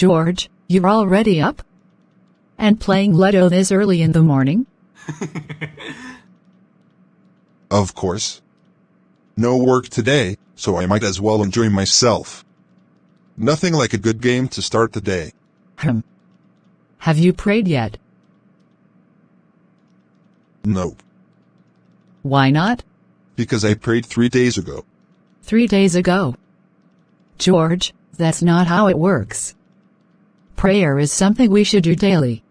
George, you're already up? And playing Ludo this early in the morning? Of course. No work today, so I might as well enjoy myself. Nothing like a good game to start the day. Have you prayed yet? Nope. Why not? Because I prayed 3 days ago. 3 days ago. George, that's not how it works. Prayer is something we should do daily.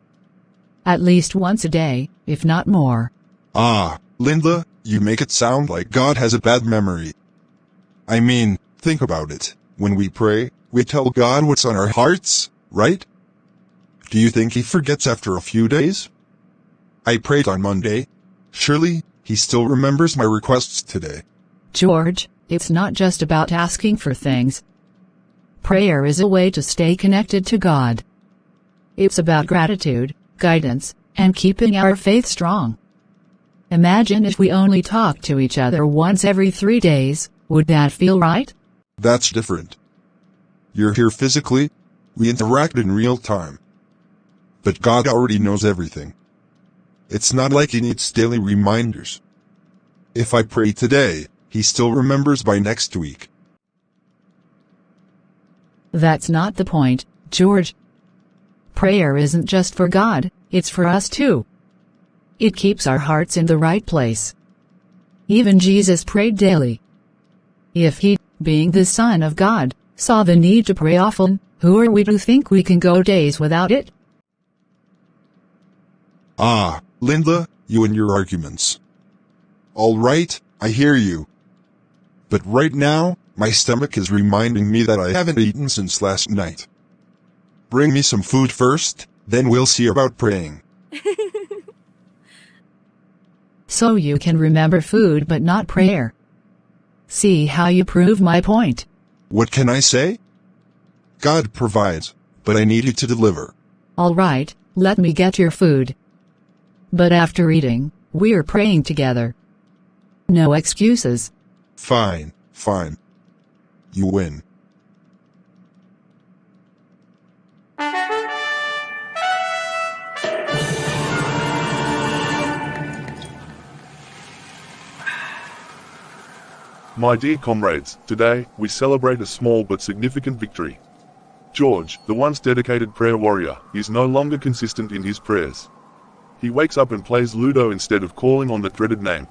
At least once a day, if not more. Ah, Linda, you make it sound like God has a bad memory. I mean, think about it. When we pray, we tell God what's on our hearts, right? Do you think he forgets after a few days? I prayed on Monday. Surely, he still remembers my requests today. George, it's not just about asking for things. Prayer is a way to stay connected to God. It's about gratitude, guidance, and keeping our faith strong. Imagine if we only talked to each other once every 3 days, would that feel right? That's different. You're here physically. We interact in real time. But God already knows everything. It's not like he needs daily reminders. If I pray today, he still remembers by next week. That's not the point, George. Prayer isn't just for God, it's for us too. It keeps our hearts in the right place. Even Jesus prayed daily. If he, being the Son of God, saw the need to pray often, who are we to think we can go days without it? Ah, Linda, you and your arguments. All right, I hear you. But right now, my stomach is reminding me that I haven't eaten since last night. Bring me some food first, then we'll see about praying. So you can remember food but not prayer. See how you prove my point. What can I say? God provides, but I need you to deliver. All right, let me get your food. But after eating, we're praying together. No excuses. Fine, fine. You win. My dear comrades, today, we celebrate a small but significant victory. George, the once dedicated prayer warrior, is no longer consistent in his prayers. He wakes up and plays Ludo instead of calling on the dreaded name.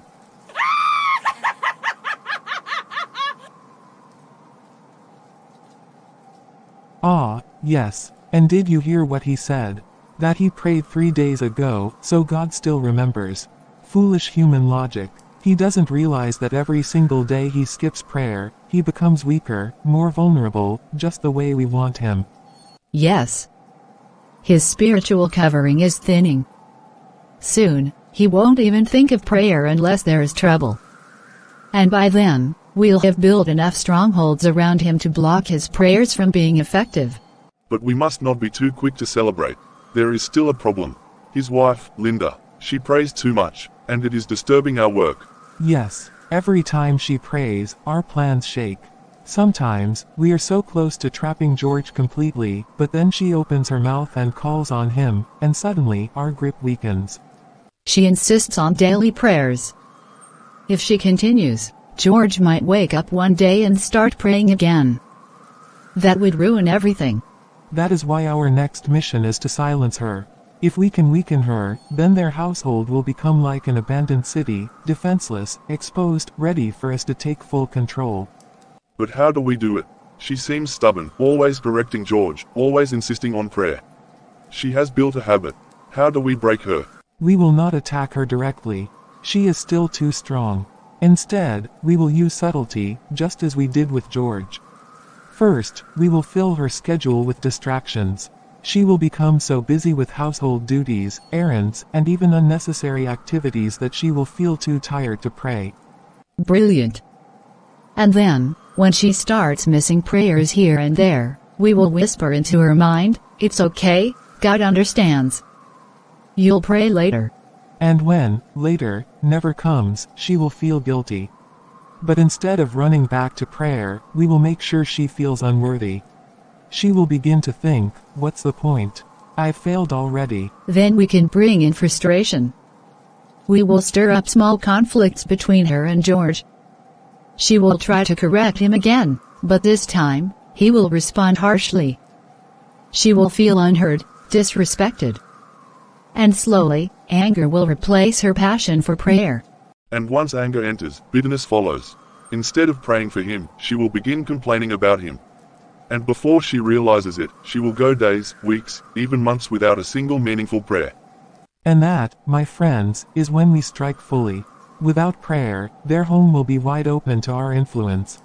Ah, yes, and did you hear what he said? That he prayed 3 days ago, so God still remembers. Foolish human logic. He doesn't realize that every single day he skips prayer, he becomes weaker, more vulnerable, just the way we want him. Yes. His spiritual covering is thinning. Soon, he won't even think of prayer unless there is trouble. And by then, we'll have built enough strongholds around him to block his prayers from being effective. But we must not be too quick to celebrate. There is still a problem. His wife, Linda, she prays too much, and it is disturbing our work. Yes, every time she prays, our plans shake. Sometimes, we are so close to trapping George completely, but then she opens her mouth and calls on him, and suddenly, our grip weakens. She insists on daily prayers. If she continues, George might wake up one day and start praying again. That would ruin everything. That is why our next mission is to silence her. If we can weaken her, then their household will become like an abandoned city, defenseless, exposed, ready for us to take full control. But how do we do it? She seems stubborn, always correcting George, always insisting on prayer. She has built a habit. How do we break her? We will not attack her directly. She is still too strong. Instead, we will use subtlety, just as we did with George. First, we will fill her schedule with distractions. She will become so busy with household duties, errands, and even unnecessary activities that she will feel too tired to pray. Brilliant. And then, when she starts missing prayers here and there, we will whisper into her mind, "It's okay, God understands. You'll pray later." And when, later, never comes, she will feel guilty. But instead of running back to prayer, we will make sure she feels unworthy. She will begin to think, what's the point? I've failed already. Then we can bring in frustration. We will stir up small conflicts between her and George. She will try to correct him again, but this time, he will respond harshly. She will feel unheard, disrespected. And slowly, anger will replace her passion for prayer. And once anger enters, bitterness follows. Instead of praying for him, she will begin complaining about him. And before she realizes it, she will go days, weeks, even months without a single meaningful prayer. And that, my friends, is when we strike fully. Without prayer, their home will be wide open to our influence.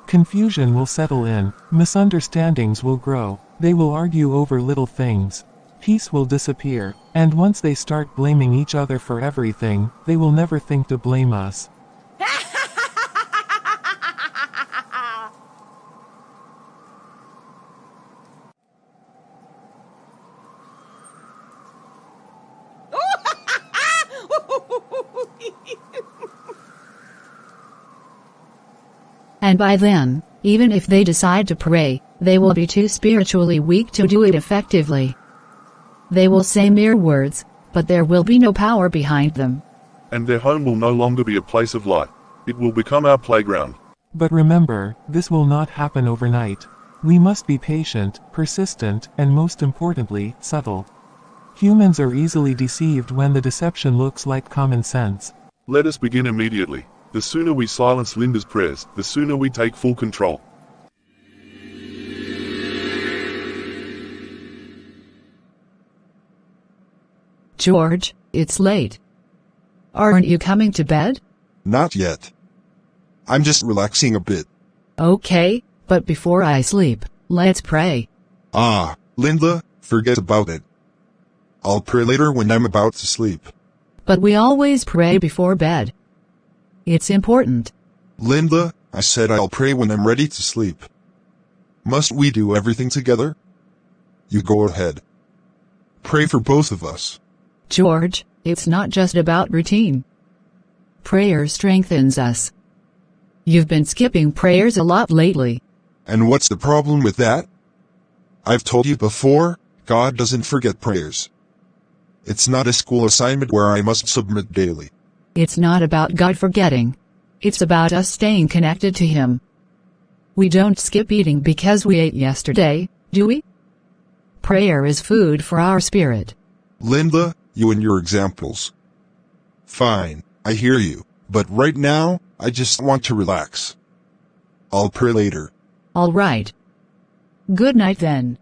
Confusion will settle in, misunderstandings will grow, they will argue over little things. Peace will disappear, and once they start blaming each other for everything, they will never think to blame us. And by then, even if they decide to pray, they will be too spiritually weak to do it effectively. They will say mere words, but there will be no power behind them. And their home will no longer be a place of light. It will become our playground. But remember, this will not happen overnight. We must be patient, persistent, and most importantly, subtle. Humans are easily deceived when the deception looks like common sense. Let us begin immediately. The sooner we silence Linda's prayers, the sooner we take full control. George, it's late. Aren't you coming to bed? Not yet. I'm just relaxing a bit. Okay, but before I sleep, let's pray. Ah, Linda, forget about it. I'll pray later when I'm about to sleep. But we always pray before bed. It's important. Linda, I said I'll pray when I'm ready to sleep. Must we do everything together? You go ahead. Pray for both of us. George, it's not just about routine. Prayer strengthens us. You've been skipping prayers a lot lately. And what's the problem with that? I've told you before, God doesn't forget prayers. It's not a school assignment where I must submit daily. It's not about God forgetting. It's about us staying connected to Him. We don't skip eating because we ate yesterday, do we? Prayer is food for our spirit. Linda, you and your examples. Fine, I hear you, but right now, I just want to relax. I'll pray later. All right. Good night then.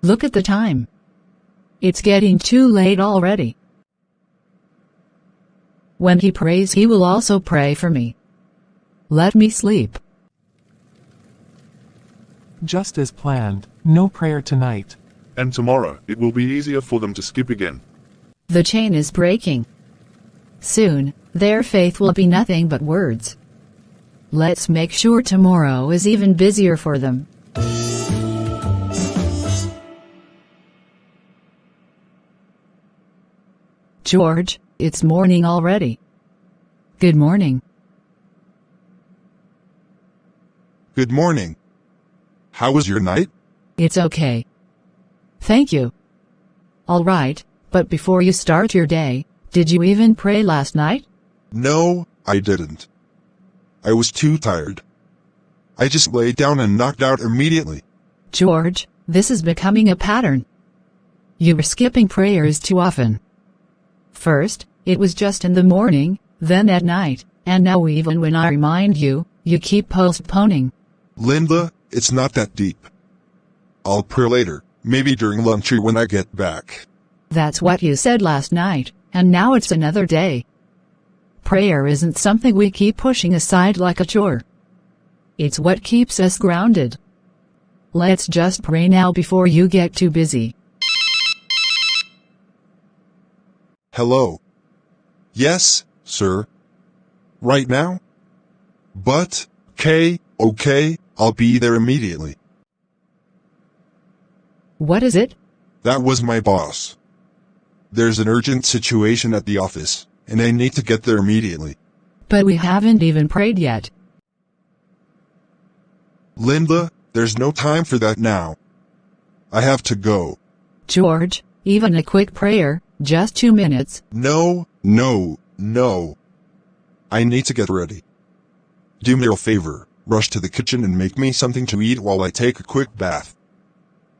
Look at the time. It's getting too late already. When he prays, he will also pray for me. Let me sleep. Just as planned, no prayer tonight. And tomorrow, it will be easier for them to skip again. The chain is breaking. Soon, their faith will be nothing but words. Let's make sure tomorrow is even busier for them. George, it's morning already. Good morning. Good morning. How was your night? It's okay. Thank you. All right, but before you start your day, did you even pray last night? No, I didn't. I was too tired. I just laid down and knocked out immediately. George, this is becoming a pattern. You are skipping prayers too often. First, it was just in the morning, then at night, and now even when I remind you, you keep postponing. Linda, it's not that deep. I'll pray later, maybe during lunch or when I get back. That's what you said last night, and now it's another day. Prayer isn't something we keep pushing aside like a chore. It's what keeps us grounded. Let's just pray now before you get too busy. Hello. Yes, sir. Right now? But, okay, I'll be there immediately. What is it? That was my boss. There's an urgent situation at the office, and I need to get there immediately. But we haven't even prayed yet. Linda, there's no time for that now. I have to go. George, even a quick prayer, just 2 minutes. No. I need to get ready. Do me a favor, rush to the kitchen and make me something to eat while I take a quick bath.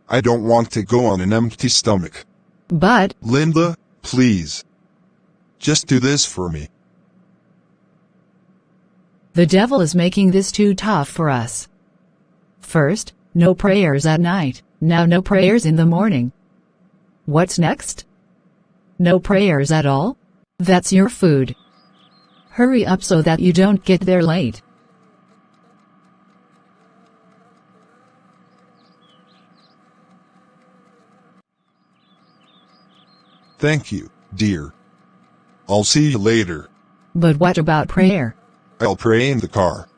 I don't want to go on an empty stomach. But, Linda, please. Just do this for me. the devil is making this too tough for us. First, no prayers at night, now no prayers in the morning. What's next? No prayers at all? That's your food. Hurry up so that you don't get there late. Thank you, dear. I'll see you later. But what about prayer? I'll pray in the car.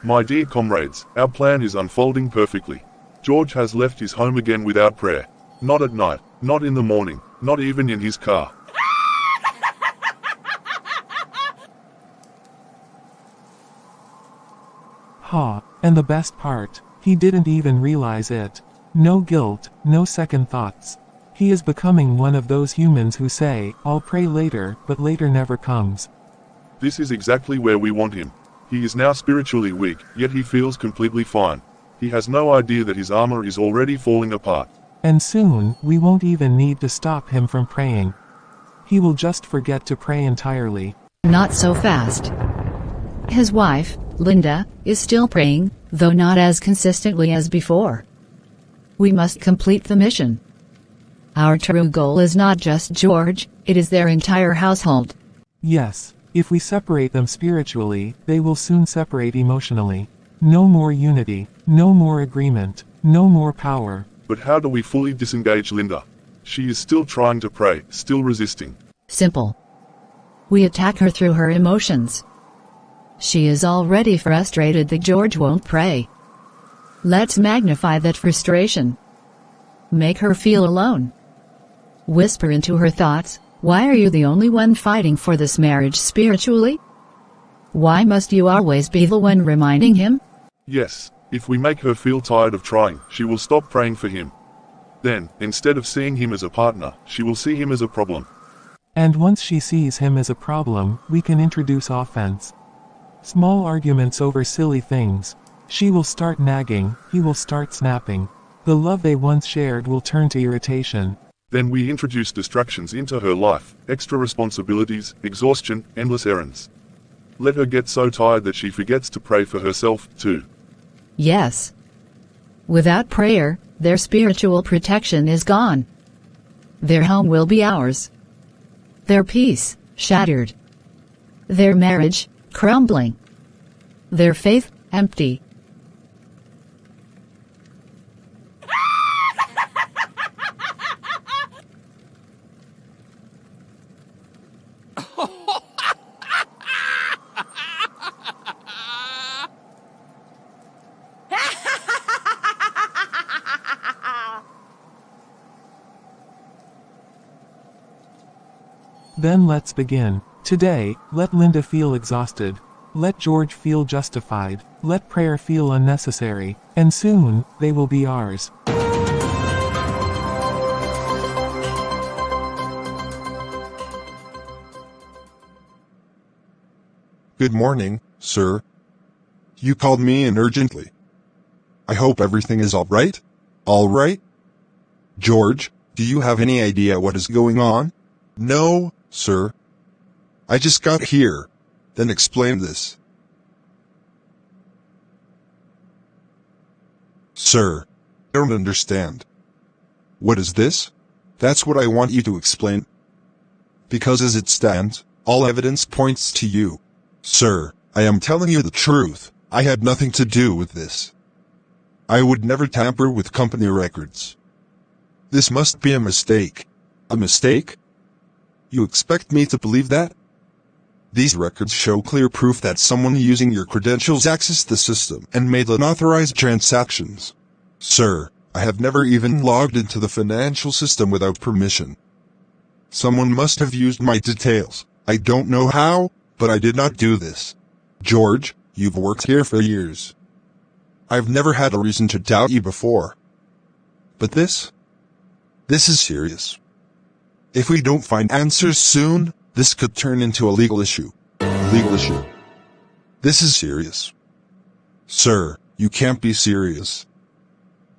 My dear comrades, our plan is unfolding perfectly. George has left his home again without prayer. Not at night, not in the morning, not even in his car. Ha, and the best part, he didn't even realize it. No guilt, no second thoughts. He is becoming one of those humans who say, "I'll pray later," but later never comes. This is exactly where we want him. He is now spiritually weak, yet he feels completely fine. He has no idea that his armor is already falling apart. And soon, we won't even need to stop him from praying. He will just forget to pray entirely. Not so fast. His wife, Linda, is still praying, though not as consistently as before. We must complete the mission. Our true goal is not just George, it is their entire household. Yes, if we separate them spiritually, they will soon separate emotionally. No more unity, no more agreement, no more power. But how do we fully disengage Linda? She is still trying to pray, still resisting. Simple. We attack her through her emotions. She is already frustrated that George won't pray. Let's magnify that frustration. Make her feel alone. Whisper into her thoughts, "Why are you the only one fighting for this marriage spiritually? Why must you always be the one reminding him?" Yes, if we make her feel tired of trying, she will stop praying for him. Then, instead of seeing him as a partner, she will see him as a problem. And once she sees him as a problem, we can introduce offense. Small arguments over silly things. She will start nagging, he will start snapping. The love they once shared will turn to irritation. Then we introduce distractions into her life, extra responsibilities, exhaustion, endless errands. Let her get so tired that she forgets to pray for herself, too. Yes. Without prayer, their spiritual protection is gone. Their home will be ours. Their peace, shattered. Their marriage, crumbling. Their faith, empty. Then let's begin. Today, let Linda feel exhausted. Let George feel justified. Let prayer feel unnecessary. And soon, they will be ours. Good morning, sir. You called me in urgently. I hope everything is all right? All right? George, do you have any idea what is going on? No, sir. I just got here. Then explain this. Sir, I don't understand. What is this? That's what I want you to explain. Because as it stands, all evidence points to you. Sir, I am telling you the truth. I had nothing to do with this. I would never tamper with company records. This must be a mistake. A mistake? You expect me to believe that? These records show clear proof that someone using your credentials accessed the system and made unauthorized transactions. Sir, I have never even logged into the financial system without permission. Someone must have used my details. I don't know how, but I did not do this. George, you've worked here for years. I've never had a reason to doubt you before. But this is serious. If we don't find answers soon, this could turn into a legal issue. This is serious. Sir, you can't be serious.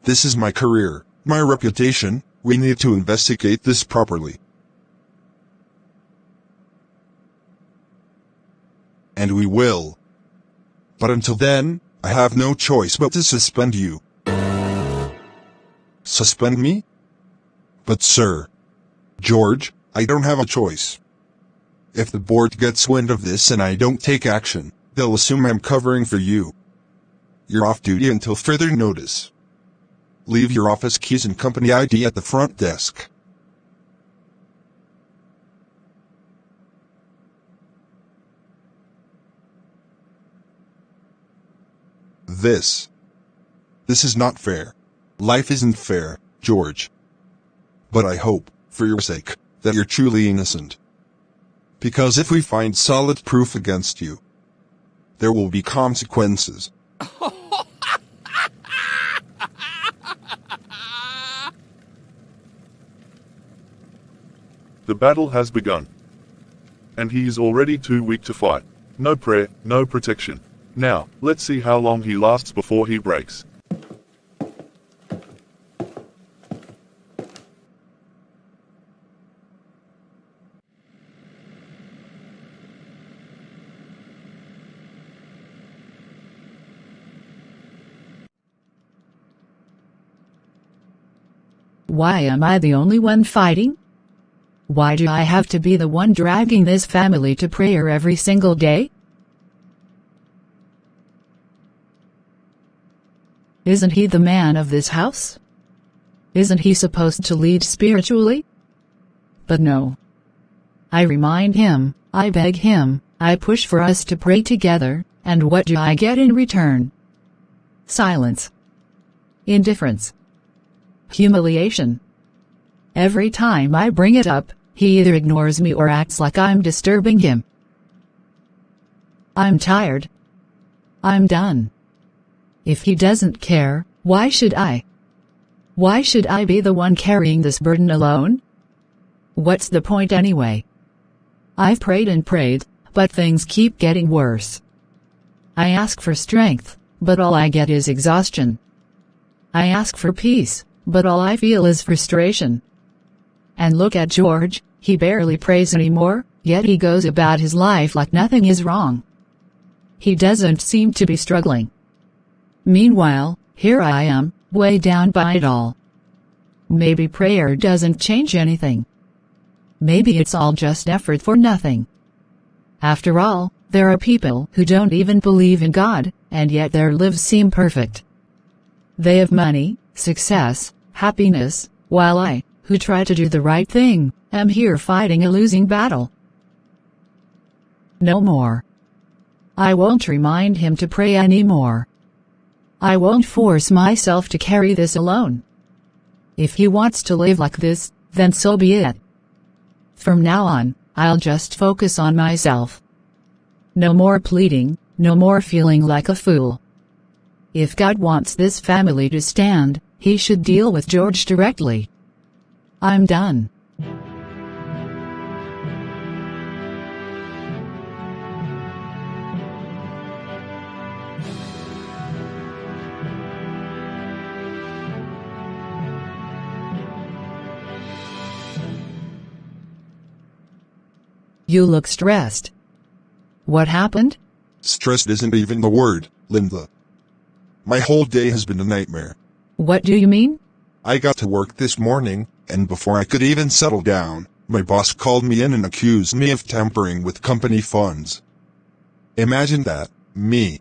This is my career, my reputation. We need to investigate this properly. And we will. But until then, I have no choice but to suspend you. Suspend me? But sir, George, I don't have a choice. If the board gets wind of this and I don't take action, they'll assume I'm covering for you. You're off duty until further notice. Leave your office keys and company ID at the front desk. This is not fair. Life isn't fair, George. But I hope, for your sake, that you're truly innocent. Because if we find solid proof against you, there will be consequences. The battle has begun. And he is already too weak to fight. No prayer, no protection. Now, let's see how long he lasts before he breaks. Why am I the only one fighting? Why do I have to be the one dragging this family to prayer every single day? Isn't he the man of this house? Isn't he supposed to lead spiritually? But no. I remind him, I beg him, I push for us to pray together, and what do I get in return? Silence. Indifference. Humiliation. Every time I bring it up, he either ignores me or acts like I'm disturbing him. I'm tired. I'm done. If he doesn't care, why should I? Why should I be the one carrying this burden alone? What's the point anyway? I've prayed and prayed, but things keep getting worse. I ask for strength, but all I get is exhaustion. I ask for peace, but all I feel is frustration. And look at George, he barely prays anymore, yet he goes about his life like nothing is wrong. He doesn't seem to be struggling. Meanwhile, here I am, weighed down by it all. Maybe prayer doesn't change anything. Maybe it's all just effort for nothing. After all, there are people who don't even believe in God, and yet their lives seem perfect. They have money, success, happiness, while I, who try to do the right thing, am here fighting a losing battle. No more. I won't remind him to pray anymore. I won't force myself to carry this alone. If he wants to live like this, then so be it. From now on, I'll just focus on myself. No more pleading, no more feeling like a fool. If God wants this family to stand, he should deal with George directly. I'm done. You look stressed. What happened? Stressed isn't even the word, Linda. My whole day has been a nightmare. What do you mean? I got to work this morning, and before I could even settle down, my boss called me in and accused me of tampering with company funds. Imagine that, me.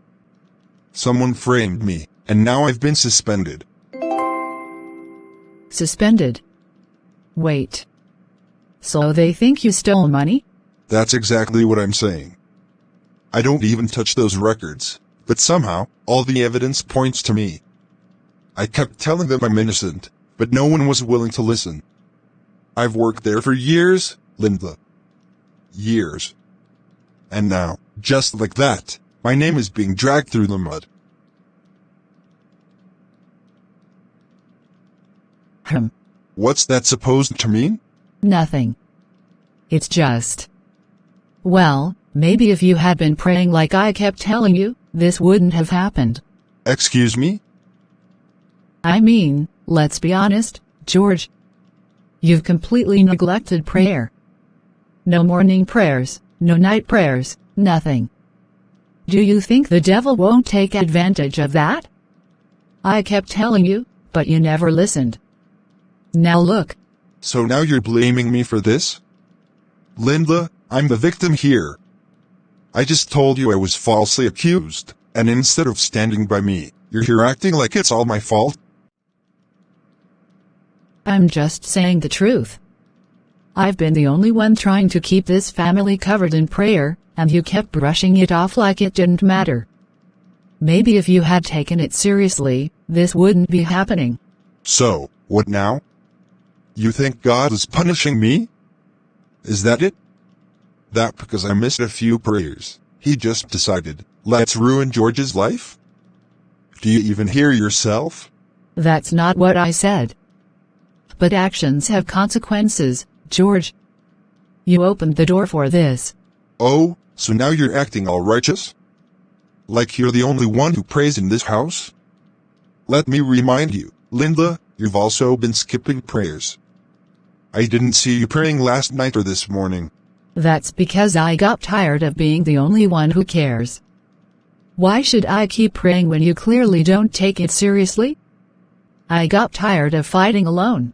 Someone framed me, and now I've been suspended. Suspended? Wait. So they think you stole money? That's exactly what I'm saying. I don't even touch those records, but somehow, all the evidence points to me. I kept telling them I'm innocent, but no one was willing to listen. I've worked there for years, Linda. Years. And now, just like that, my name is being dragged through the mud. What's that supposed to mean? Nothing. It's just... Well, maybe if you had been praying like I kept telling you, this wouldn't have happened. Excuse me? I mean, let's be honest, George. You've completely neglected prayer. No morning prayers, no night prayers, nothing. Do you think the devil won't take advantage of that? I kept telling you, but you never listened. Now look. So now you're blaming me for this? Linda, I'm the victim here. I just told you I was falsely accused, and instead of standing by me, you're here acting like it's all my fault. I'm just saying the truth. I've been the only one trying to keep this family covered in prayer, and you kept brushing it off like it didn't matter. Maybe if you had taken it seriously, this wouldn't be happening. So, what now? You think God is punishing me? Is that it? That because I missed a few prayers, he just decided, let's ruin George's life? Do you even hear yourself? That's not what I said. But actions have consequences, George. You opened the door for this. Oh, so now you're acting all righteous? Like you're the only one who prays in this house? Let me remind you, Linda, you've also been skipping prayers. I didn't see you praying last night or this morning. That's because I got tired of being the only one who cares. Why should I keep praying when you clearly don't take it seriously? I got tired of fighting alone.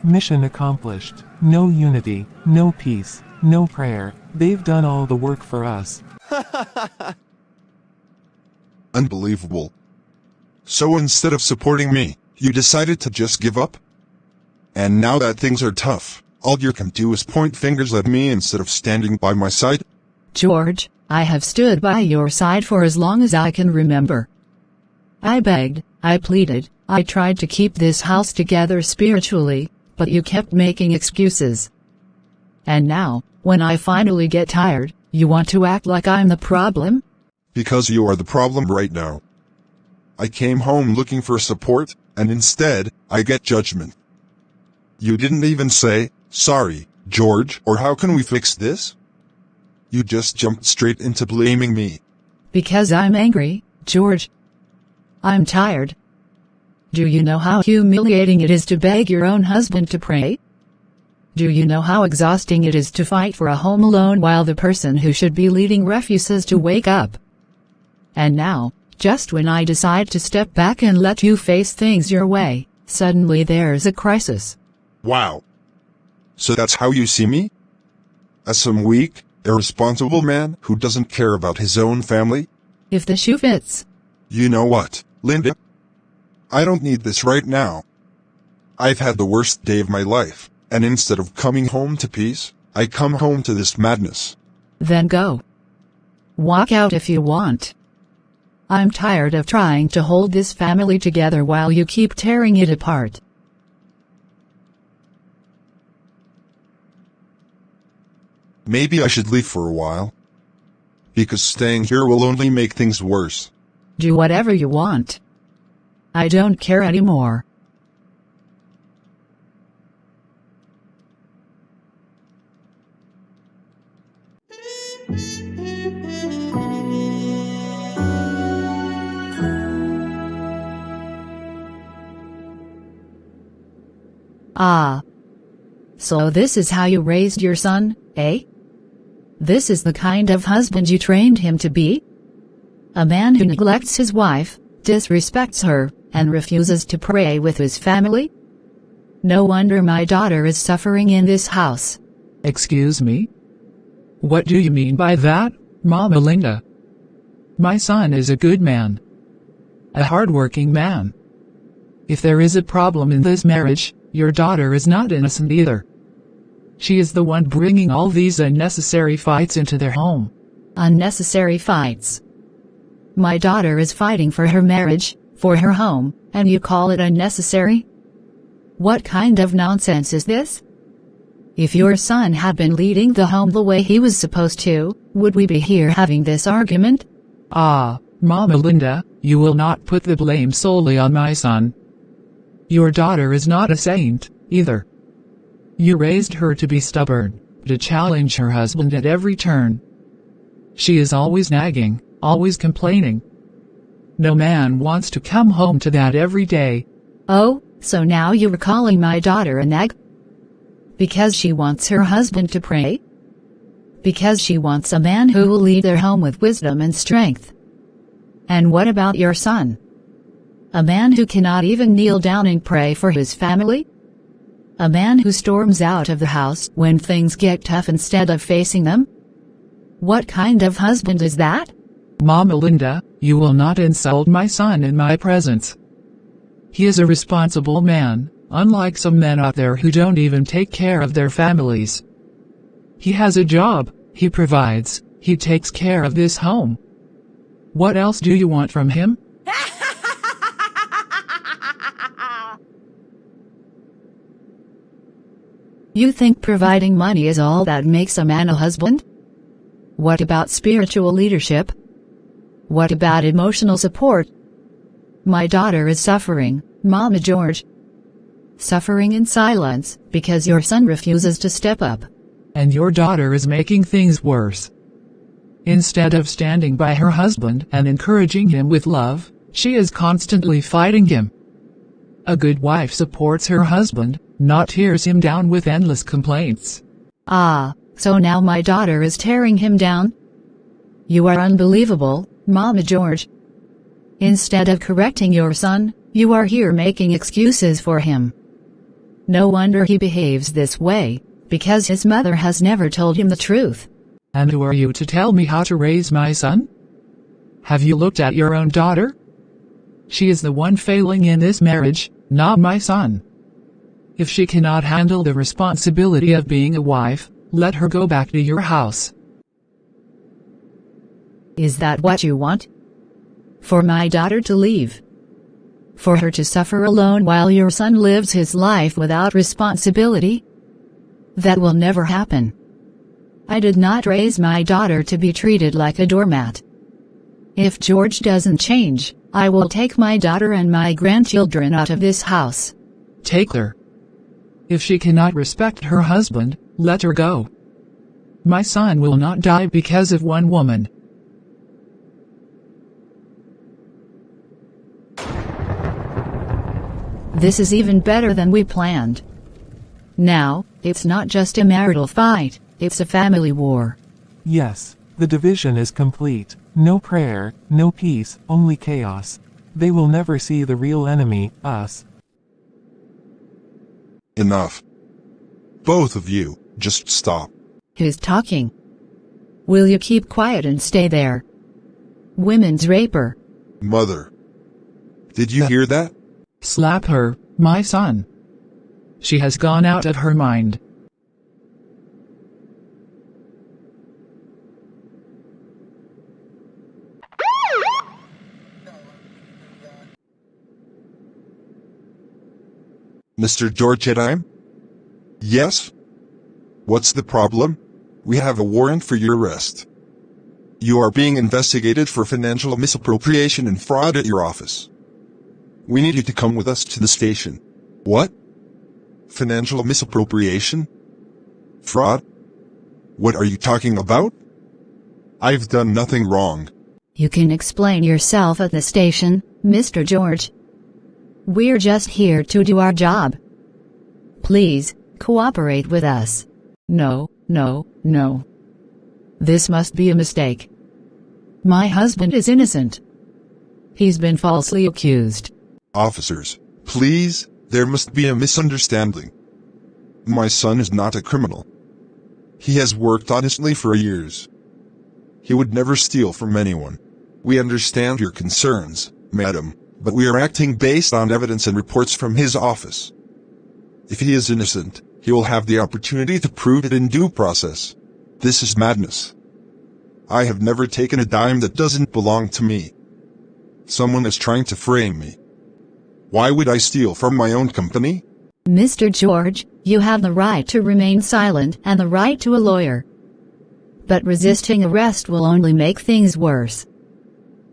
Mission accomplished. No unity, no peace, no prayer. They've done all the work for us. Unbelievable. So instead of supporting me, you decided to just give up? And now that things are tough, all you can do is point fingers at me instead of standing by my side? George, I have stood by your side for as long as I can remember. I begged, I pleaded, I tried to keep this house together spiritually, but you kept making excuses. And now, when I finally get tired, you want to act like I'm the problem? Because you are the problem right now. I came home looking for support, and instead, I get judgment. You didn't even say, sorry, George, or how can we fix this? You just jumped straight into blaming me. Because I'm angry, George. I'm tired. Do you know how humiliating it is to beg your own husband to pray? Do you know how exhausting it is to fight for a home alone while the person who should be leading refuses to wake up? And now, just when I decide to step back and let you face things your way, suddenly there's a crisis. Wow. So that's how you see me? As some weak, irresponsible man who doesn't care about his own family? If the shoe fits. You know what, Linda? I don't need this right now. I've had the worst day of my life, and instead of coming home to peace, I come home to this madness. Then go. Walk out if you want. I'm tired of trying to hold this family together while you keep tearing it apart. Maybe I should leave for a while. Because staying here will only make things worse. Do whatever you want. I don't care anymore. Ah. So this is how you raised your son, eh? This is the kind of husband you trained him to be? A man who neglects his wife, disrespects her, and refuses to pray with his family? No wonder my daughter is suffering in this house. Excuse me? What do you mean by that, Mama Linda? My son is a good man. A hard-working man. If there is a problem in this marriage, your daughter is not innocent either. She is the one bringing all these unnecessary fights into their home. Unnecessary fights. My daughter is fighting for her marriage, for her home, and you call it unnecessary? What kind of nonsense is this? If your son had been leading the home the way he was supposed to, would we be here having this argument? Ah, Mama Linda, you will not put the blame solely on my son. Your daughter is not a saint, either. You raised her to be stubborn, to challenge her husband at every turn. She is always nagging, always complaining. No man wants to come home to that every day. Oh, so now you're calling my daughter a nag? Because she wants her husband to pray? Because she wants a man who will lead their home with wisdom and strength? And what about your son? A man who cannot even kneel down and pray for his family? A man who storms out of the house when things get tough instead of facing them? What kind of husband is that? Mama Linda, you will not insult my son in my presence. He is a responsible man, unlike some men out there who don't even take care of their families. He has a job, he provides, he takes care of this home. What else do you want from him? You think providing money is all that makes a man a husband? What about spiritual leadership? What about emotional support? My daughter is suffering, Mama George. Suffering in silence, because your son refuses to step up. And your daughter is making things worse. Instead of standing by her husband and encouraging him with love, she is constantly fighting him. A good wife supports her husband, not tears him down with endless complaints. Ah, so now my daughter is tearing him down? You are unbelievable, Mama George. Instead of correcting your son, you are here making excuses for him. No wonder he behaves this way, because his mother has never told him the truth. And who are you to tell me how to raise my son? Have you looked at your own daughter? She is the one failing in this marriage, not my son. If she cannot handle the responsibility of being a wife, let her go back to your house. Is that what you want? For my daughter to leave? For her to suffer alone while your son lives his life without responsibility? That will never happen. I did not raise my daughter to be treated like a doormat. If George doesn't change, I will take my daughter and my grandchildren out of this house. Take her. If she cannot respect her husband, let her go. My son will not die because of one woman. This is even better than we planned. Now, it's not just a marital fight, it's a family war. Yes, the division is complete. No prayer, no peace, only chaos. They will never see the real enemy, us. Enough. Both of you, just stop. Who's talking? Will you keep quiet and stay there? Women's raper. Mother. Did you hear that? Slap her, my son. She has gone out of her mind. Mr. George Edime? Yes? What's the problem? We have a warrant for your arrest. You are being investigated for financial misappropriation and fraud at your office. We need you to come with us to the station. What? Financial misappropriation? Fraud? What are you talking about? I've done nothing wrong. You can explain yourself at the station, Mr. George. We're just here to do our job. Please, cooperate with us. No, no, no. This must be a mistake. My husband is innocent. He's been falsely accused. Officers, please, there must be a misunderstanding. My son is not a criminal. He has worked honestly for years. He would never steal from anyone. We understand your concerns, madam, but we are acting based on evidence and reports from his office. If he is innocent, he will have the opportunity to prove it in due process. This is madness. I have never taken a dime that doesn't belong to me. Someone is trying to frame me. Why would I steal from my own company? Mr. George, you have the right to remain silent and the right to a lawyer. But resisting arrest will only make things worse.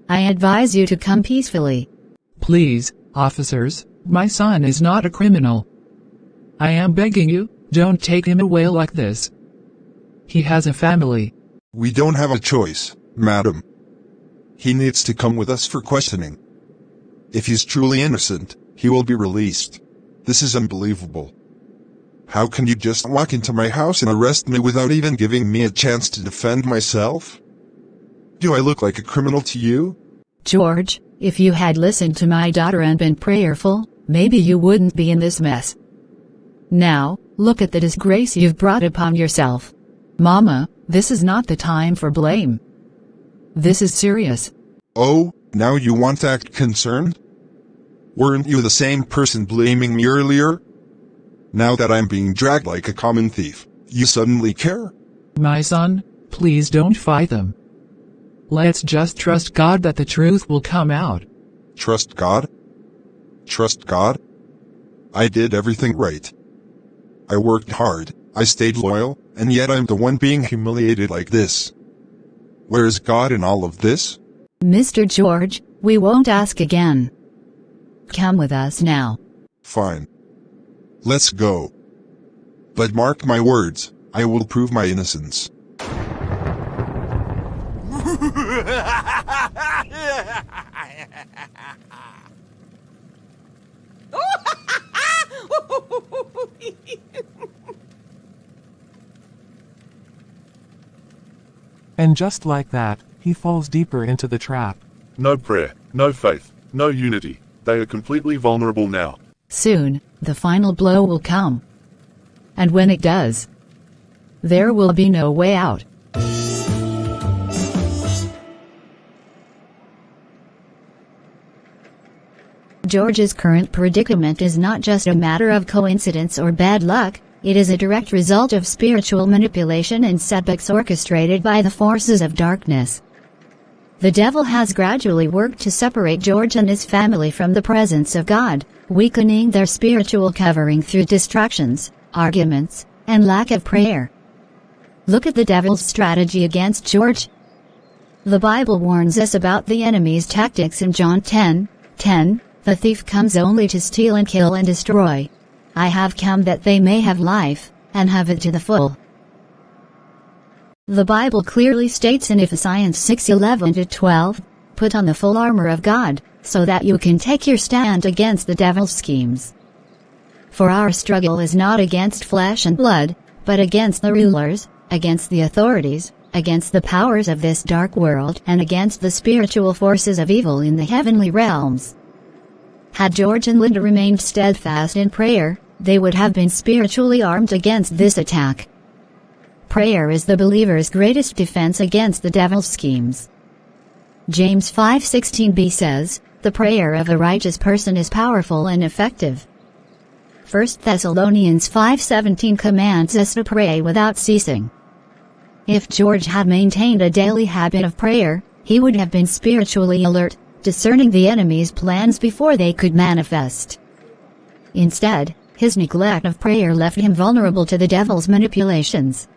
I advise you to come peacefully. Please, officers, my son is not a criminal. I am begging you, don't take him away like this. He has a family. We don't have a choice, madam. He needs to come with us for questioning. If he's truly innocent, he will be released. This is unbelievable. How can you just walk into my house and arrest me without even giving me a chance to defend myself? Do I look like a criminal to you? George, if you had listened to my daughter and been prayerful, maybe you wouldn't be in this mess. Now, look at the disgrace you've brought upon yourself. Mama, this is not the time for blame. This is serious. Oh, now you want to act concerned? Weren't you the same person blaming me earlier? Now that I'm being dragged like a common thief, you suddenly care? My son, please don't fight them. Let's just trust God that the truth will come out. Trust God? Trust God? I did everything right. I worked hard, I stayed loyal, and yet I'm the one being humiliated like this. Where is God in all of this? Mr. George, we won't ask again. Come with us now. Fine. Let's go. But mark my words, I will prove my innocence. And just like that, he falls deeper into the trap. No prayer, no faith, no unity. They are completely vulnerable now. Soon, the final blow will come. And when it does, there will be no way out. George's current predicament is not just a matter of coincidence or bad luck, it is a direct result of spiritual manipulation and setbacks orchestrated by the forces of darkness. The devil has gradually worked to separate George and his family from the presence of God, weakening their spiritual covering through distractions, arguments, and lack of prayer. Look at the devil's strategy against George. The Bible warns us about the enemy's tactics in John 10:10. The thief comes only to steal and kill and destroy. I have come that they may have life, and have it to the full. The Bible clearly states in Ephesians 6:11-12, put on the full armor of God, so that you can take your stand against the devil's schemes. For our struggle is not against flesh and blood, but against the rulers, against the authorities, against the powers of this dark world, and against the spiritual forces of evil in the heavenly realms. Had George and Linda remained steadfast in prayer, they would have been spiritually armed against this attack. Prayer is the believer's greatest defense against the devil's schemes. James 5:16b says, the prayer of a righteous person is powerful and effective. 1 Thessalonians 5:17 commands us to pray without ceasing. If George had maintained a daily habit of prayer, he would have been spiritually alert, discerning the enemy's plans before they could manifest. Instead, his neglect of prayer left him vulnerable to the devil's manipulations.